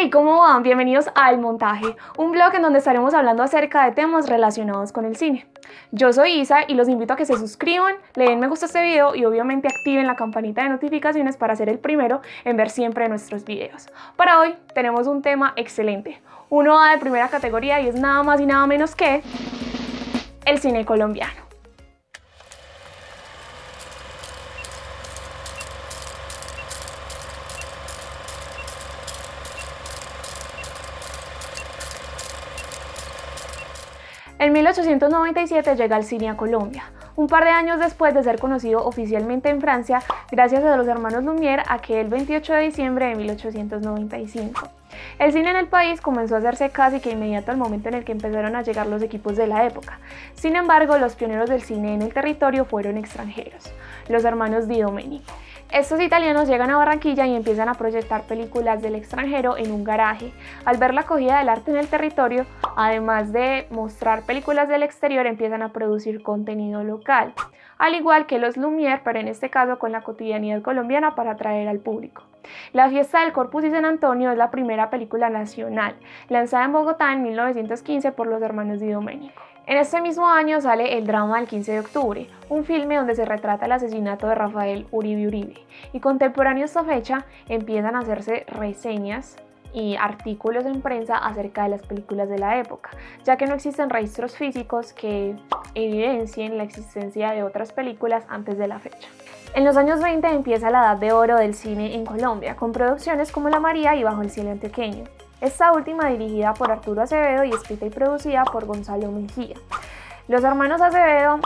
Hey, ¿cómo van? Bienvenidos a El Montaje, un blog en donde estaremos hablando acerca de temas relacionados con el cine. Yo soy Isa y los invito a que se suscriban, le den me gusta a este video y obviamente activen la campanita de notificaciones para ser el primero en ver siempre nuestros videos. Para hoy tenemos un tema excelente, uno de primera categoría y es nada más y nada menos que el cine colombiano. En 1897 llega el cine a Colombia, un par de años después de ser conocido oficialmente en Francia gracias a los hermanos Lumière aquel 28 de diciembre de 1895. El cine en el país comenzó a hacerse casi que inmediato al momento en el que empezaron a llegar los equipos de la época. Sin embargo, los pioneros del cine en el territorio fueron extranjeros, los hermanos Di Domenico. Estos italianos llegan a Barranquilla y empiezan a proyectar películas del extranjero en un garaje. Al ver la acogida del arte en el territorio, además de mostrar películas del exterior, empiezan a producir contenido local, al igual que los Lumière, pero en este caso con la cotidianidad colombiana para atraer al público. La fiesta del Corpus y San Antonio es la primera película nacional, lanzada en Bogotá en 1915 por los hermanos Di Domenico. En este mismo año sale El drama del 15 de octubre, un filme donde se retrata el asesinato de Rafael Uribe Uribe, y contemporáneo a esta fecha empiezan a hacerse reseñas y artículos en prensa acerca de las películas de la época, ya que no existen registros físicos que evidencien la existencia de otras películas antes de la fecha. En los años 20 empieza la edad de oro del cine en Colombia, con producciones como La María y Bajo el cielo antioqueño. Esta última dirigida por Arturo Acevedo y escrita y producida por Gonzalo Mejía. Los hermanos Acevedo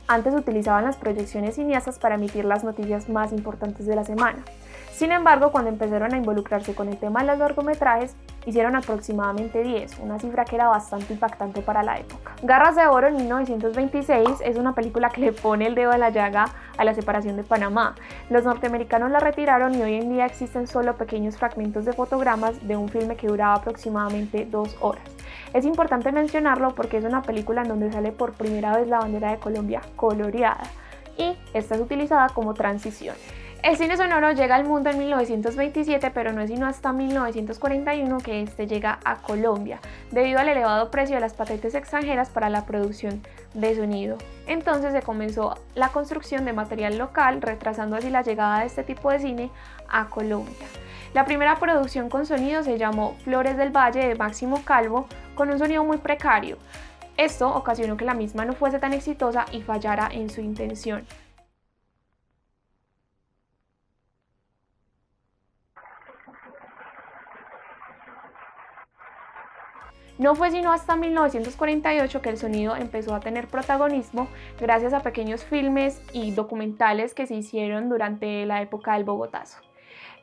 antes utilizaban las proyecciones cineastas para emitir las noticias más importantes de la semana. Sin embargo, cuando empezaron a involucrarse con el tema de los largometrajes, hicieron aproximadamente 10, una cifra que era bastante impactante para la época. Garras de Oro en 1926 es una película que le pone el dedo en la llaga a la separación de Panamá. Los norteamericanos la retiraron y hoy en día existen solo pequeños fragmentos de fotogramas de un filme que duraba aproximadamente 2 horas. Es importante mencionarlo porque es una película en donde sale por primera vez la bandera de Colombia coloreada y esta es utilizada como transición. El cine sonoro llega al mundo en 1927, pero no es sino hasta 1941 que este llega a Colombia, debido al elevado precio de las patentes extranjeras para la producción de sonido. Entonces se comenzó la construcción de material local, retrasando así la llegada de este tipo de cine a Colombia. La primera producción con sonido se llamó Flores del Valle de Máximo Calvo, con un sonido muy precario. Esto ocasionó que la misma no fuese tan exitosa y fallara en su intención. No fue sino hasta 1948 que el sonido empezó a tener protagonismo gracias a pequeños filmes y documentales que se hicieron durante la época del Bogotazo.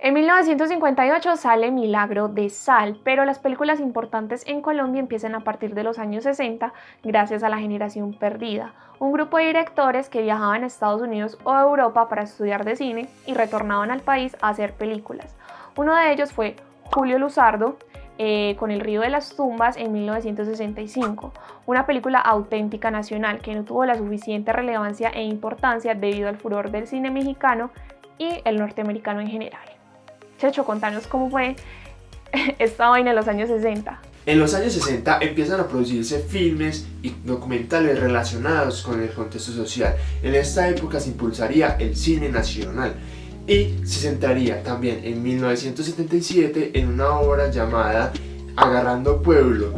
En 1958 sale Milagro de Sal, pero las películas importantes en Colombia empiezan a partir de los años 60 gracias a La Generación Perdida, un grupo de directores que viajaban a Estados Unidos o Europa para estudiar de cine y retornaban al país a hacer películas. Uno de ellos fue Julio Luzardo, con El río de las tumbas en 1965, una película auténtica nacional que no tuvo la suficiente relevancia e importancia debido al furor del cine mexicano y el norteamericano en general. Checho, contanos cómo fue esta vaina en los años 60. En los años 60 empiezan a producirse filmes y documentales relacionados con el contexto social. En esta época se impulsaría el cine nacional y se centraría también en 1977 en una obra llamada Agarrando Pueblo,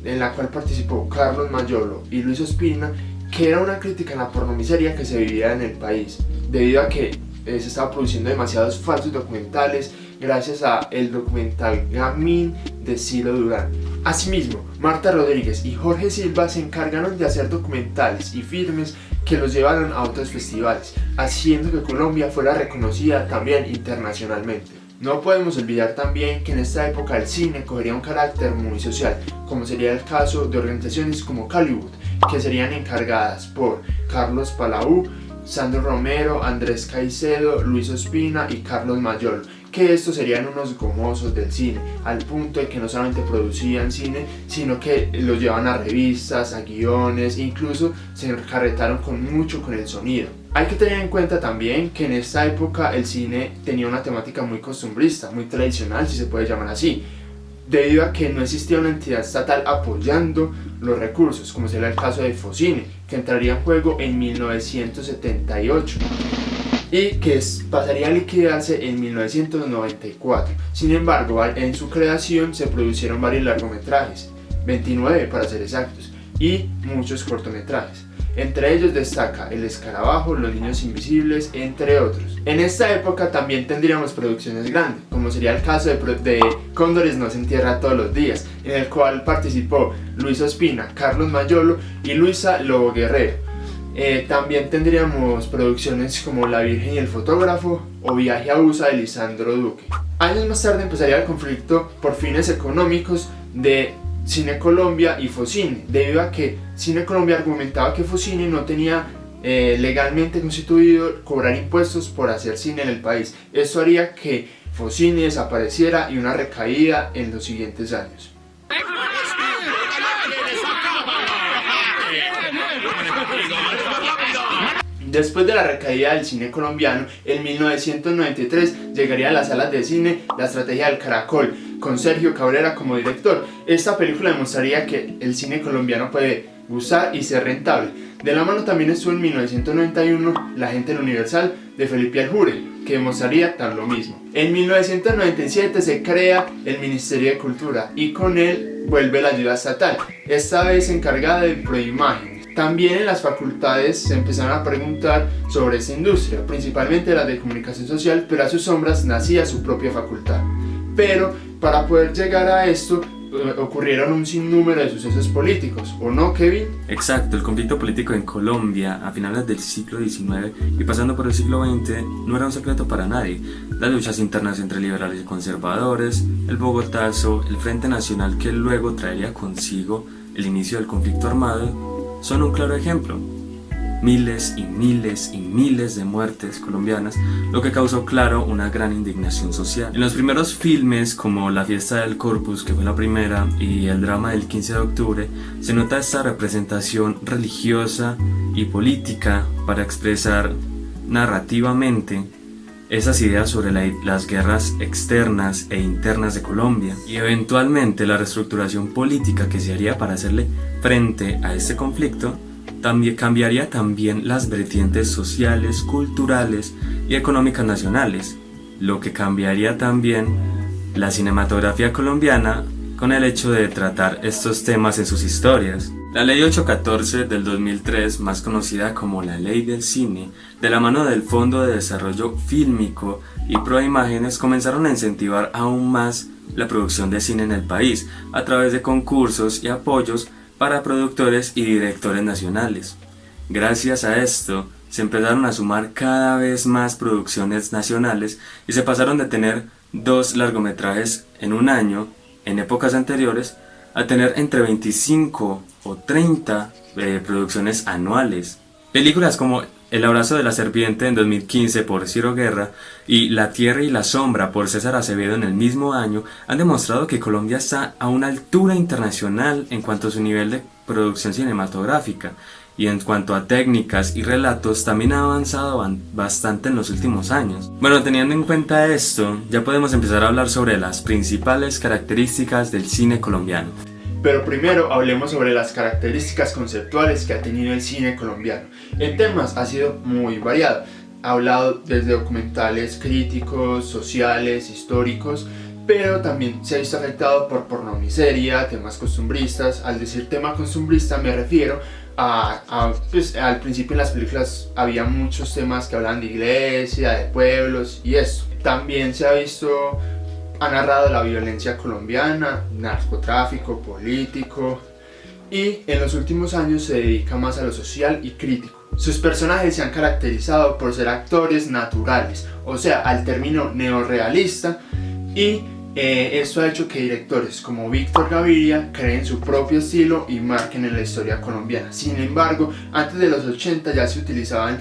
en la cual participó Carlos Mayolo y Luis Ospina, que era una crítica a la pornomiseria que se vivía en el país, debido a que se estaba produciendo demasiados falsos documentales gracias a el documental Gamín de Ciro Durán. Asimismo, Marta Rodríguez y Jorge Silva se encargaron de hacer documentales y filmes que los llevaron a otros festivales, haciendo que Colombia fuera reconocida también internacionalmente. No podemos olvidar también que en esta época el cine cogería un carácter muy social, como sería el caso de organizaciones como Hollywood, que serían encargadas por Carlos Palau, Sandro Romero, Andrés Caicedo, Luis Ospina y Carlos Mayolo, que estos serían unos gomosos del cine, al punto de que no solamente producían cine, sino que los llevaban a revistas, a guiones, e incluso se encarretaron mucho con el sonido. Hay que tener en cuenta también que en esta época el cine tenía una temática muy costumbrista, muy tradicional si se puede llamar así, debido a que no existía una entidad estatal apoyando los recursos, como sería el caso de Focine, que entraría en juego en 1978 y que pasaría a liquidarse en 1994. Sin embargo, en su creación se produjeron varios largometrajes, 29 para ser exactos, y muchos cortometrajes. Entre ellos destaca El Escarabajo, Los Niños Invisibles, entre otros. En esta época también tendríamos producciones grandes, como sería el caso de Cóndores no se entierra todos los días, en el cual participó Luis Ospina, Carlos Mayolo y Luisa Lobo Guerrero. También tendríamos producciones como La Virgen y el Fotógrafo o Viaje a USA de Lisandro Duque. Años más tarde empezaría el conflicto por fines económicos de Cine Colombia y Focine, debido a que Cine Colombia argumentaba que Focine no tenía legalmente constituido cobrar impuestos por hacer cine en el país. Esto haría que Focine desapareciera y una recaída en los siguientes años. Después de la recaída del cine colombiano, en 1993 llegaría a las salas de cine La Estrategia del Caracol, con Sergio Cabrera como director. Esta película demostraría que el cine colombiano puede gustar y ser rentable. De la mano también estuvo en 1991 La Gente del Universal de Felipe Aljure, que demostraría tan lo mismo. En 1997 se crea el Ministerio de Cultura y con él vuelve la ayuda estatal, esta vez encargada de Proimagen. También en las facultades se empezaron a preguntar sobre esta industria, principalmente las de comunicación social, pero a sus sombras nacía su propia facultad. Pero para poder llegar a esto ocurrieron un sinnúmero de sucesos políticos, ¿o no, Kevin? Exacto, el conflicto político en Colombia a finales del siglo XIX y pasando por el siglo XX no era un secreto para nadie. Las luchas internas entre liberales y conservadores, el Bogotazo, el Frente Nacional que luego traería consigo el inicio del conflicto armado, son un claro ejemplo. Miles y miles y miles de muertes colombianas, lo que causó, claro, una gran indignación social. En los primeros filmes, como La Fiesta del Corpus, que fue la primera, y el drama del 15 de octubre, se nota esta representación religiosa y política para expresar narrativamente esas ideas sobre las guerras externas e internas de Colombia y eventualmente la reestructuración política que se haría para hacerle frente a este conflicto. También cambiaría también las vertientes sociales, culturales y económicas nacionales, lo que cambiaría también la cinematografía colombiana con el hecho de tratar estos temas en sus historias. La Ley 814 del 2003, más conocida como la Ley del Cine, de la mano del Fondo de Desarrollo Fílmico y Proimágenes, comenzaron a incentivar aún más la producción de cine en el país a través de concursos y apoyos para productores y directores nacionales. Gracias a esto, se empezaron a sumar cada vez más producciones nacionales y se pasaron de tener 2 largometrajes en un año, en épocas anteriores, a tener entre 25 o 30 producciones anuales. Películas como El Abrazo de la Serpiente en 2015 por Ciro Guerra y La Tierra y la Sombra por César Acevedo en el mismo año han demostrado que Colombia está a una altura internacional en cuanto a su nivel de producción cinematográfica, y en cuanto a técnicas y relatos también ha avanzado bastante en los últimos años. Bueno, teniendo en cuenta esto, ya podemos empezar a hablar sobre las principales características del cine colombiano. Pero primero hablemos sobre las características conceptuales que ha tenido el cine colombiano. En temas ha sido muy variado. Ha hablado desde documentales críticos, sociales, históricos, pero también se ha visto afectado por pornomiseria, temas costumbristas. Al decir tema costumbrista me refiero pues, al principio en las películas había muchos temas que hablaban de iglesia, de pueblos y eso. También se ha visto, ha narrado la violencia colombiana, narcotráfico, político, y en los últimos años se dedica más a lo social y crítico. Sus personajes se han caracterizado por ser actores naturales, o sea, al término neorrealista, y esto ha hecho que directores como Víctor Gaviria creen su propio estilo y marquen en la historia colombiana. Sin embargo, antes de los 80 ya se utilizaban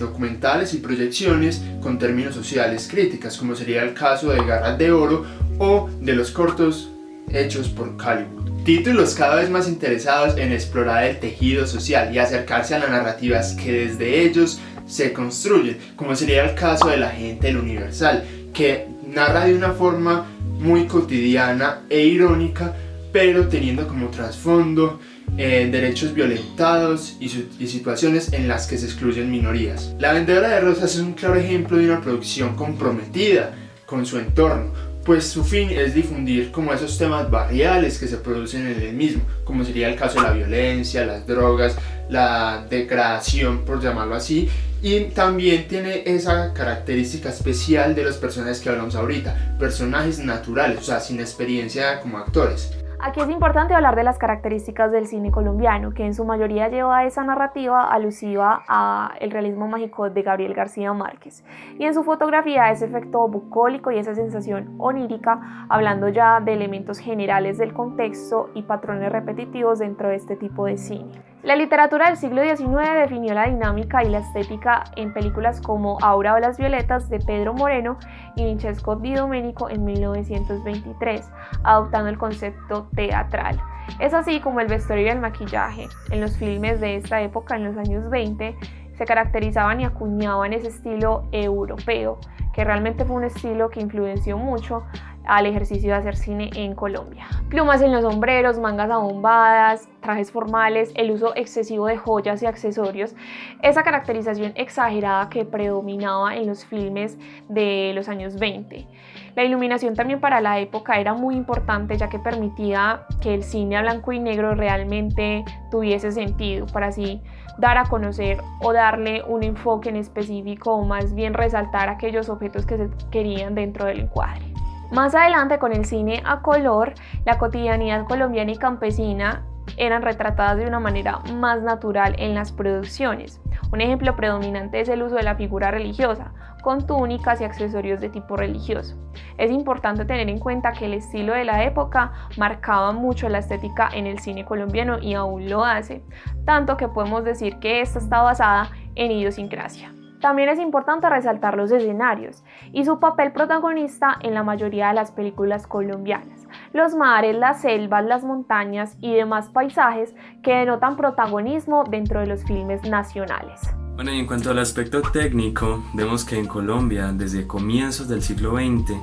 documentales y proyecciones con términos sociales críticas, como sería el caso de Garras de Oro o de los cortos hechos por Hollywood. Títulos cada vez más interesados en explorar el tejido social y acercarse a las narrativas que desde ellos se construyen, como sería el caso de La Gente del Universal, que narra de una forma muy cotidiana e irónica, pero teniendo como trasfondo derechos violentados y situaciones en las que se excluyen minorías. La vendedora de rosas es un claro ejemplo de una producción comprometida con su entorno, pues su fin es difundir como esos temas barriales que se producen en el mismo, como sería el caso de la violencia, las drogas, la degradación, por llamarlo así, y también tiene esa característica especial de los personajes que hablamos ahorita, personajes naturales, o sea, sin experiencia como actores. Aquí es importante hablar de las características del cine colombiano, que en su mayoría lleva esa narrativa alusiva al realismo mágico de Gabriel García Márquez, y en su fotografía ese efecto bucólico y esa sensación onírica, hablando ya de elementos generales del contexto y patrones repetitivos dentro de este tipo de cine. La literatura del siglo XIX definió la dinámica y la estética en películas como Aura o las Violetas de Pedro Moreno y Vincenzo Di Domenico en 1923, adoptando el concepto teatral. Es así como el vestuario y el maquillaje en los filmes de esta época, en los años 20, se caracterizaban y acuñaban ese estilo europeo, que realmente fue un estilo que influenció mucho al ejercicio de hacer cine en Colombia. Plumas en los sombreros, mangas abombadas, trajes formales, el uso excesivo de joyas y accesorios, esa caracterización exagerada que predominaba en los filmes de los años 20. La iluminación también para la época era muy importante, ya que permitía que el cine a blanco y negro realmente tuviese sentido, para así dar a conocer o darle un enfoque en específico, o más bien resaltar aquellos objetos que se querían dentro del encuadre. Más adelante, con el cine a color, la cotidianidad colombiana y campesina eran retratadas de una manera más natural en las producciones. Un ejemplo predominante es el uso de la figura religiosa, con túnicas y accesorios de tipo religioso. Es importante tener en cuenta que el estilo de la época marcaba mucho la estética en el cine colombiano y aún lo hace, tanto que podemos decir que esta está basada en idiosincrasia. También es importante resaltar los escenarios y su papel protagonista en la mayoría de las películas colombianas. Los mares, las selvas, las montañas y demás paisajes que denotan protagonismo dentro de los filmes nacionales. Bueno, y en cuanto al aspecto técnico, vemos que en Colombia, desde comienzos del siglo XX,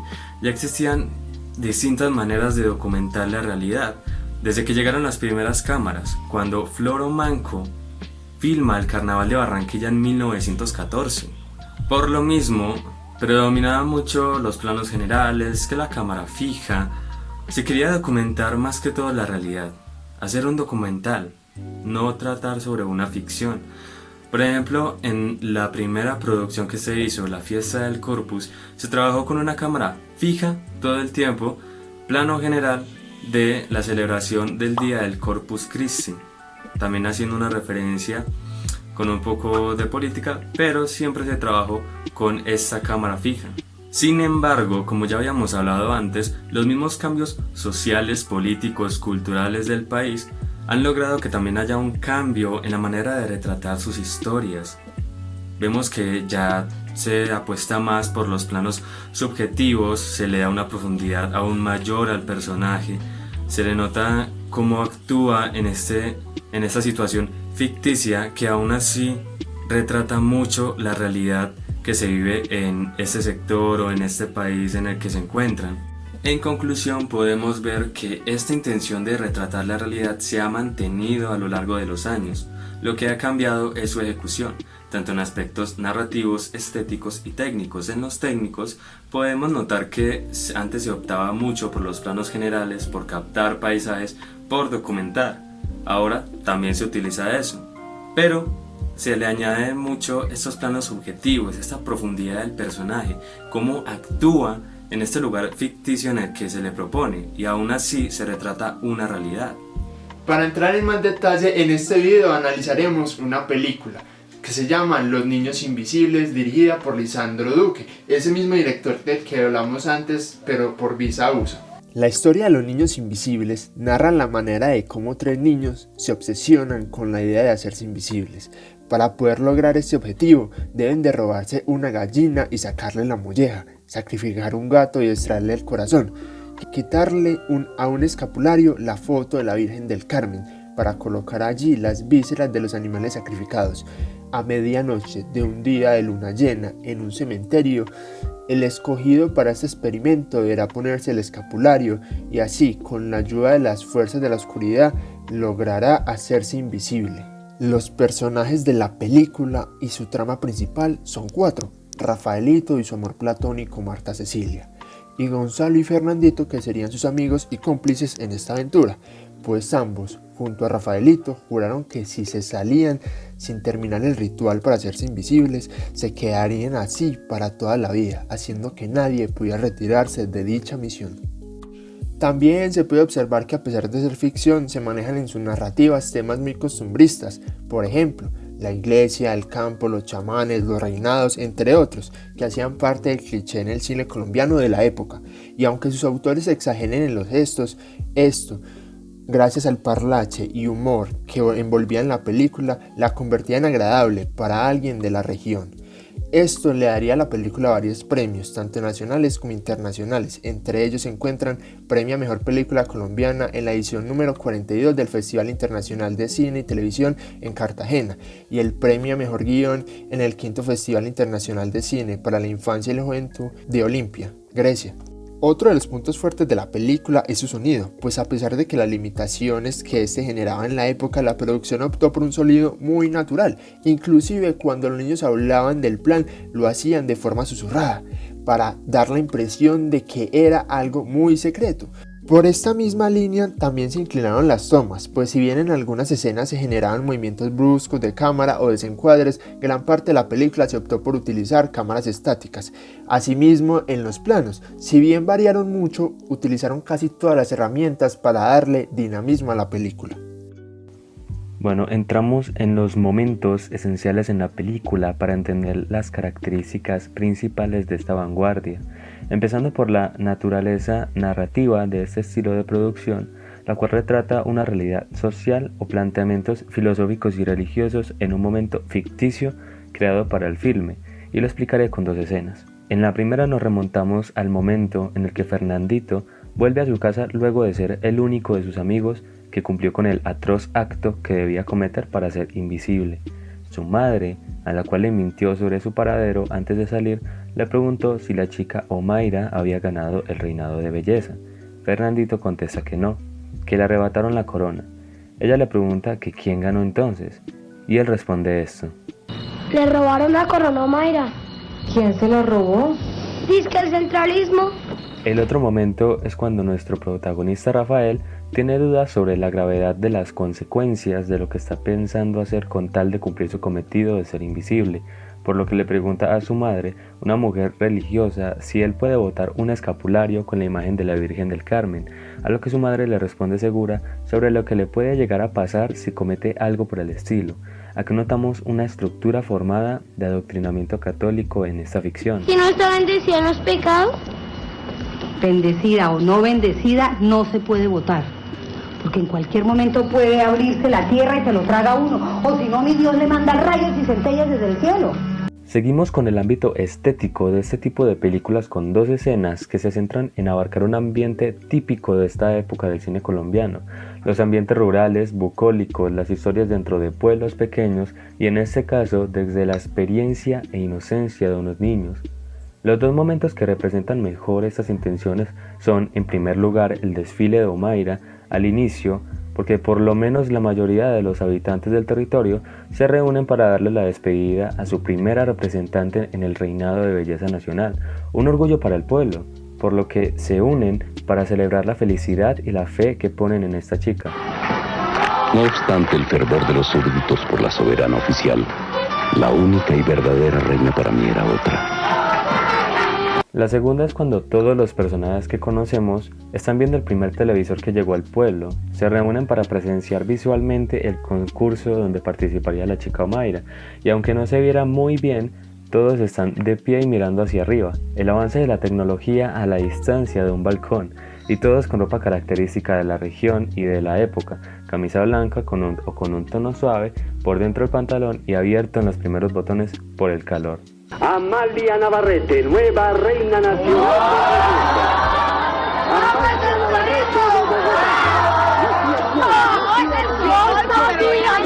ya existían distintas maneras de documentar la realidad, desde que llegaron las primeras cámaras, cuando Floro Manco filma el Carnaval de Barranquilla en 1914. Por lo mismo, predominaban mucho los planos generales, que la cámara fija. Se quería documentar más que todo la realidad, hacer un documental, no tratar sobre una ficción. Por ejemplo, en la primera producción que se hizo, La Fiesta del Corpus, se trabajó con una cámara fija todo el tiempo, plano general de la celebración del Día del Corpus Christi, también haciendo una referencia con un poco de política, pero siempre se trabajó con esta cámara fija. Sin embargo, como ya habíamos hablado antes, los mismos cambios sociales, políticos, culturales del país han logrado que también haya un cambio en la manera de retratar sus historias. Vemos que ya se apuesta más por los planos subjetivos, se le da una profundidad aún mayor al personaje, se le nota cómo actúa en esta situación ficticia que aún así retrata mucho la realidad que se vive en este sector o en este país en el que se encuentran. En conclusión, podemos ver que esta intención de retratar la realidad se ha mantenido a lo largo de los años. Lo que ha cambiado es su ejecución, tanto en aspectos narrativos, estéticos y técnicos. En los técnicos podemos notar que antes se optaba mucho por los planos generales, por captar paisajes, por documentar. Ahora también se utiliza eso, pero se le añaden mucho estos planos subjetivos, esta profundidad del personaje, cómo actúa en este lugar ficticio en el que se le propone, y aún así se retrata una realidad. Para entrar en más detalle, en este video analizaremos una película que se llama Los Niños Invisibles, dirigida por Lisandro Duque, ese mismo director del que hablamos antes, pero por Visa USA. La historia de Los Niños Invisibles narra la manera de cómo tres niños se obsesionan con la idea de hacerse invisibles. Para poder lograr este objetivo, deben de robarse una gallina y sacarle la molleja, sacrificar un gato y extraerle el corazón, quitarle a un escapulario la foto de la Virgen del Carmen para colocar allí las vísceras de los animales sacrificados. A medianoche de un día de luna llena en un cementerio, El escogido para este experimento deberá ponerse el escapulario y así, con la ayuda de las fuerzas de la oscuridad, logrará hacerse invisible. Los personajes de la película y su trama principal son 4, Rafaelito y su amor platónico Marta Cecilia, y Gonzalo y Fernandito, que serían sus amigos y cómplices en esta aventura, pues ambos, junto a Rafaelito, juraron que si se salían sin terminar el ritual para hacerse invisibles, se quedarían así para toda la vida, haciendo que nadie pudiera retirarse de dicha misión. También se puede observar que a pesar de ser ficción, se manejan en sus narrativas temas muy costumbristas, por ejemplo, la iglesia, el campo, los chamanes, los reinados, entre otros, que hacían parte del cliché en el cine colombiano de la época, y aunque sus autores exageren en los gestos, esto, gracias al parlache y humor que envolvían la película, la convertía en agradable para alguien de la región. Esto le daría a la película varios premios, tanto nacionales como internacionales. Entre ellos se encuentran Premio a Mejor Película Colombiana en la edición número 42 del Festival Internacional de Cine y Televisión en Cartagena y el Premio a Mejor Guión en el 5º Festival Internacional de Cine para la Infancia y la Juventud de Olimpia, Grecia. Otro de los puntos fuertes de la película es su sonido, pues a pesar de que las limitaciones que este generaba en la época, la producción optó por un sonido muy natural. Inclusive cuando los niños hablaban del plan, lo hacían de forma susurrada, para dar la impresión de que era algo muy secreto. Por esta misma línea también se inclinaron las tomas, pues si bien en algunas escenas se generaban movimientos bruscos de cámara o desencuadres, gran parte de la película se optó por utilizar cámaras estáticas. Asimismo, en los planos, si bien variaron mucho, utilizaron casi todas las herramientas para darle dinamismo a la película. Bueno, entramos en los momentos esenciales en la película para entender las características principales de esta vanguardia, empezando por la naturaleza narrativa de este estilo de producción, la cual retrata una realidad social o planteamientos filosóficos y religiosos en un momento ficticio creado para el filme, y lo explicaré con 2 escenas. En la primera nos remontamos al momento en el que Fernandito vuelve a su casa luego de ser el único de sus amigos que cumplió con el atroz acto que debía cometer para ser invisible. Su madre, a la cual le mintió sobre su paradero antes de salir, le preguntó si la chica Omaira había ganado el reinado de belleza. Fernandito contesta que no, que le arrebataron la corona. Ella le pregunta que quién ganó entonces, y él responde esto: Le robaron la corona a Omaira. ¿Quién se lo robó? Dizque el centralismo. El otro momento es cuando nuestro protagonista Rafael tiene dudas sobre la gravedad de las consecuencias de lo que está pensando hacer con tal de cumplir su cometido de ser invisible, por lo que le pregunta a su madre, una mujer religiosa, si él puede botar un escapulario con la imagen de la Virgen del Carmen, a lo que su madre le responde segura sobre lo que le puede llegar a pasar si comete algo por el estilo. Aquí notamos una estructura formada de adoctrinamiento católico en esta ficción. ¿Si no está bendecida en los pecados? Bendecida o no bendecida, no se puede votar. Porque en cualquier momento puede abrirse la tierra y se lo traga uno. O si no, mi Dios le manda rayos y centellas desde el cielo. Seguimos con el ámbito estético de este tipo de películas con 2 escenas que se centran en abarcar un ambiente típico de esta época del cine colombiano. Los ambientes rurales, bucólicos, las historias dentro de pueblos pequeños y en este caso desde la experiencia e inocencia de unos niños. Los 2 momentos que representan mejor estas intenciones son, en primer lugar, el desfile de Omaira al inicio, porque por lo menos la mayoría de los habitantes del territorio se reúnen para darle la despedida a su primera representante en el reinado de belleza nacional, un orgullo para el pueblo, por lo que se unen para celebrar la felicidad y la fe que ponen en esta chica. No obstante el fervor de los súbditos por la soberana oficial, la única y verdadera reina para mí era otra. La segunda es cuando todos los personajes que conocemos están viendo el primer televisor que llegó al pueblo, se reúnen para presenciar visualmente el concurso donde participaría la chica Omaira, y aunque no se viera muy bien, todos están de pie y mirando hacia arriba, el avance de la tecnología a la distancia de un balcón, y todos con ropa característica de la región y de la época, camisa blanca con un tono suave por dentro del pantalón y abierto en los primeros botones por el calor. Amalia Navarrete, nueva reina nacional.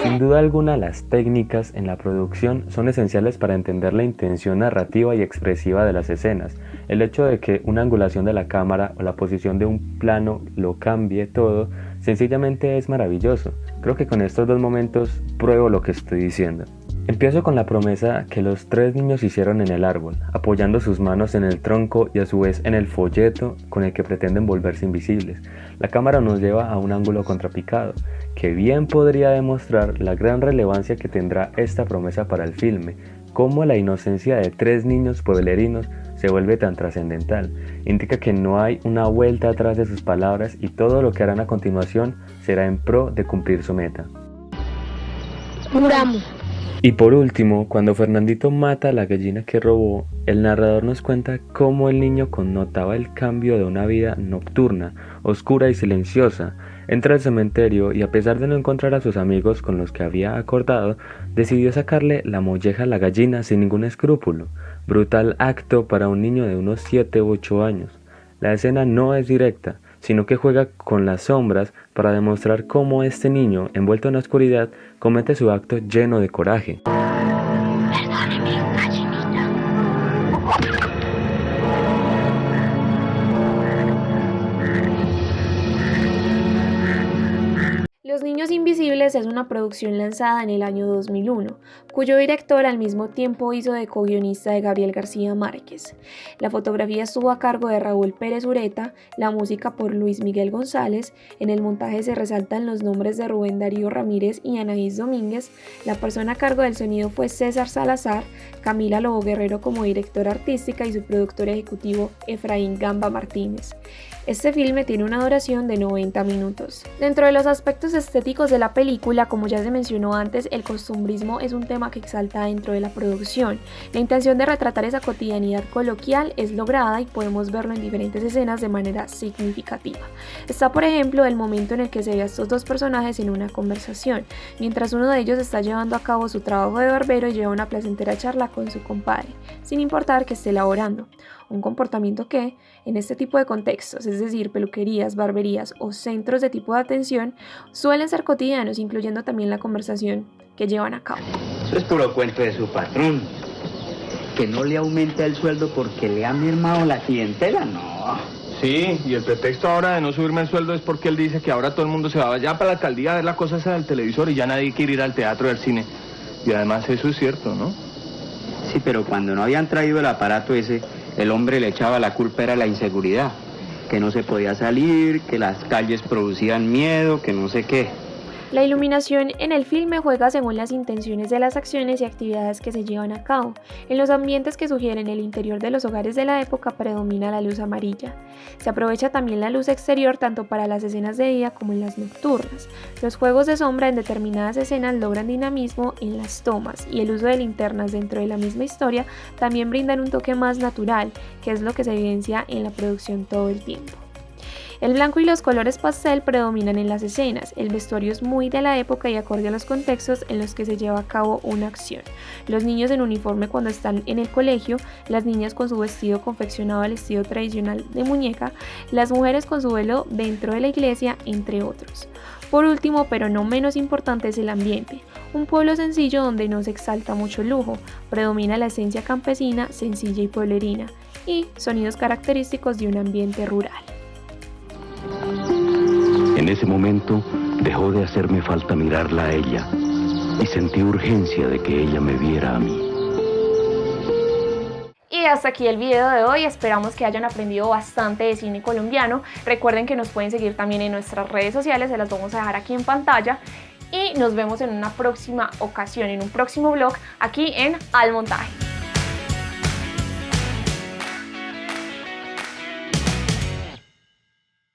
Sin duda alguna, las técnicas en la producción son esenciales para entender la intención narrativa y expresiva de las escenas. El hecho de que una angulación de la cámara o la posición de un plano lo cambie todo, sencillamente es maravilloso. Creo que con estos dos momentos pruebo lo que estoy diciendo. Empiezo con la promesa que los tres niños hicieron en el árbol, apoyando sus manos en el tronco y a su vez en el folleto con el que pretenden volverse invisibles. La cámara nos lleva a un ángulo contrapicado, que bien podría demostrar la gran relevancia que tendrá esta promesa para el filme, cómo la inocencia de tres niños pueblerinos se vuelve tan trascendental. Indica que no hay una vuelta atrás de sus palabras y todo lo que harán a continuación será en pro de cumplir su meta. Juramos. Y por último, cuando Fernandito mata a la gallina que robó, el narrador nos cuenta cómo el niño connotaba el cambio de una vida nocturna, oscura y silenciosa. Entra al cementerio y a pesar de no encontrar a sus amigos con los que había acordado, decidió sacarle la molleja a la gallina sin ningún escrúpulo. Brutal acto para un niño de unos 7 u 8 años. La escena no es directa, sino que juega con las sombras para demostrar cómo este niño, envuelto en la oscuridad, comete su acto lleno de coraje. Perdóneme, gallinita. Los Niños Invisibles es una producción lanzada en el año 2001, cuyo director al mismo tiempo hizo de co-guionista de Gabriel García Márquez. La fotografía estuvo a cargo de Raúl Pérez Ureta, la música por Luis Miguel González, en el montaje se resaltan los nombres de Rubén Darío Ramírez y Anaís Domínguez, la persona a cargo del sonido fue César Salazar, Camila Lobo Guerrero como directora artística y su productor ejecutivo Efraín Gamba Martínez. Este filme tiene una duración de 90 minutos. Dentro de los aspectos estéticos de la película, como ya se mencionó antes, el costumbrismo es un tema que exalta dentro de la producción. La intención de retratar esa cotidianidad coloquial es lograda y podemos verlo en diferentes escenas de manera significativa. Está, por ejemplo, el momento en el que se ve a estos dos personajes en una conversación, mientras uno de ellos está llevando a cabo su trabajo de barbero y lleva una placentera charla con su compadre, sin importar que esté laborando. Un comportamiento que, en este tipo de contextos, es decir, peluquerías, barberías o centros de tipo de atención, suelen ser cotidianos, incluyendo también la conversación que llevan a cabo. Eso es puro cuento de su patrón. Que no le aumenta el sueldo porque le ha mermado la clientela, no. Sí, y el pretexto ahora de no subirme el sueldo es porque él dice que ahora todo el mundo se va ya para la alcaldía a ver la cosa esa del televisor y ya nadie quiere ir al teatro y al cine. Y además eso es cierto, ¿no? Sí, pero cuando no habían traído el aparato ese, el hombre le echaba la culpa era la inseguridad. Que no se podía salir, que las calles producían miedo, que no sé qué. La iluminación en el filme juega según las intenciones de las acciones y actividades que se llevan a cabo. En los ambientes que sugieren el interior de los hogares de la época predomina la luz amarilla. Se aprovecha también la luz exterior tanto para las escenas de día como en las nocturnas. Los juegos de sombra en determinadas escenas logran dinamismo en las tomas y el uso de linternas dentro de la misma historia también brindan un toque más natural, que es lo que se evidencia en la producción todo el tiempo. El blanco y los colores pastel predominan en las escenas, el vestuario es muy de la época y acorde a los contextos en los que se lleva a cabo una acción. Los niños en uniforme cuando están en el colegio, las niñas con su vestido confeccionado al estilo tradicional de muñeca, las mujeres con su velo dentro de la iglesia, entre otros. Por último, pero no menos importante, es el ambiente. Un pueblo sencillo donde no se exalta mucho lujo, predomina la esencia campesina, sencilla y pueblerina, y sonidos característicos de un ambiente rural. En ese momento dejó de hacerme falta mirarla a ella y sentí urgencia de que ella me viera a mí. Y hasta aquí el video de hoy, esperamos que hayan aprendido bastante de cine colombiano. Recuerden que nos pueden seguir también en nuestras redes sociales, se las vamos a dejar aquí en pantalla. Y nos vemos en una próxima ocasión, en un próximo vlog aquí en Al Montaje.